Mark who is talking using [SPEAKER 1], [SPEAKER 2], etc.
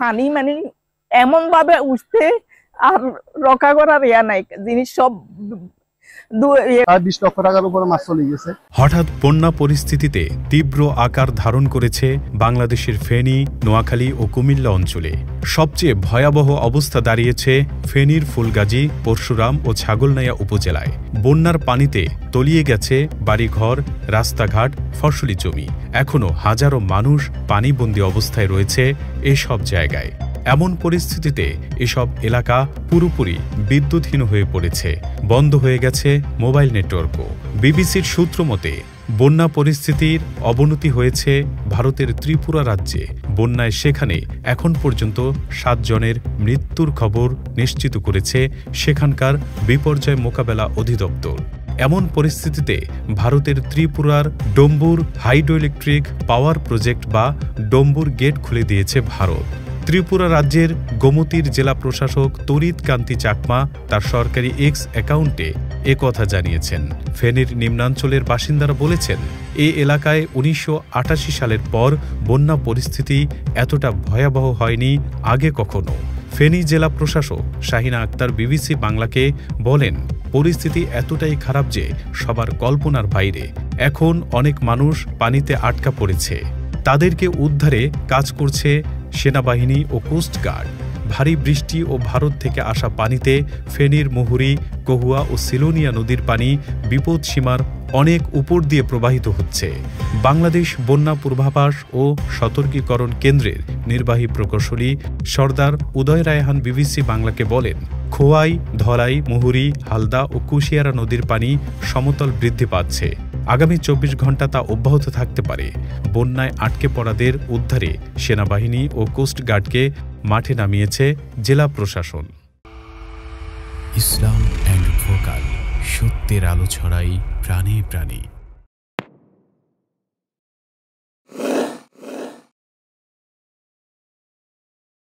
[SPEAKER 1] পানি মানে এমন ভাবে উঠছে আর রক্ষা করার ইয়া নাই, জিনিস সব
[SPEAKER 2] 20 লক্ষ টাকার উপরে মাছ চলে গেছে।
[SPEAKER 3] হঠাৎ বন্যা পরিস্থিতিতে তীব্র আকার ধারণ করেছে বাংলাদেশের ফেনী, নোয়াখালী ও কুমিল্লা অঞ্চলে। সবচেয়ে ভয়াবহ অবস্থা দাঁড়িয়েছে ফেনীর ফুলগাজী, পরশুরাম ও ছাগলনাইয়া উপজেলায়। বন্যার পানিতে তলিয়ে গেছে বাড়িঘর, রাস্তাঘাট, ফসলি জমি। এখনও হাজারো মানুষ পানিবন্দী অবস্থায় রয়েছে এসব জায়গায়। এমন পরিস্থিতিতে এসব এলাকা পুরোপুরি বিদ্যুৎহীন হয়ে পড়েছে, বন্ধ হয়ে গেছে মোবাইল নেটওয়ার্কও। বিবিসির সূত্র মতে বন্যা পরিস্থিতির অবনতি হয়েছে ভারতের ত্রিপুরা রাজ্যে। বন্যায় সেখানে এখন পর্যন্ত 7 জনের মৃত্যুর খবর নিশ্চিত করেছে সেখানকার বিপর্যয় মোকাবেলা অধিদপ্তর। এমন পরিস্থিতিতে ভারতের ত্রিপুরার Dumbur hydro electric power project বা ডম্বুর গেট খুলে দিয়েছে ভারত। ত্রিপুরা রাজ্যের গোমতীর জেলা প্রশাসক তরিত কান্তি চাকমা তার সরকারি এক্স অ্যাকাউন্টে একথা জানিয়েছেন। ফেনীর নিম্নাঞ্চলের বাসিন্দারা বলেছেন, এই এলাকায় 1988 সালের পর বন্যা পরিস্থিতি এতটা ভয়াবহ হয়নি আগে কখনো। ফেনী জেলা প্রশাসক শাহিনা আক্তার বিবিসি বাংলাকে বলেন, পরিস্থিতি এতটাই খারাপ যে সবার কল্পনার বাইরে। এখন অনেক মানুষ পানিতে আটকা পড়েছে, তাদেরকে উদ্ধারে কাজ করছে সেনাবাহিনী ও কোস্টগার্ড। ভারী বৃষ্টি ও ভারত থেকে আসা পানিতে ফেনীর মুহুরী, কহুয়া ও সিলোনিয়া নদীর পানি বিপদসীমার অনেক উপর দিয়ে প্রবাহিত হচ্ছে। বাংলাদেশ বন্যা পূর্বাভাস ও সতর্কীকরণ কেন্দ্রের নির্বাহী প্রকৌশলী সর্দার উদয় রায়হান বিবিসি বাংলাকে বলেন, খোয়াই, ধলাই, মুহুরী, হালদা ও কুশিয়ারা নদীর পানি সমতল বৃদ্ধি পাচ্ছে। আগামী 24 ঘণ্টা তা অব্যাহত থাকতে পারে। বন্যায় আটকে পড়াদের উদ্ধারে সেনাবাহিনী ও কোস্টগার্ডকে মাঠে নামিয়েছে জেলা প্রশাসন।
[SPEAKER 4] ইসলাম অ্যান্ড ভোকাল, সত্যের আলো ছড়াই প্রাণে প্রাণে।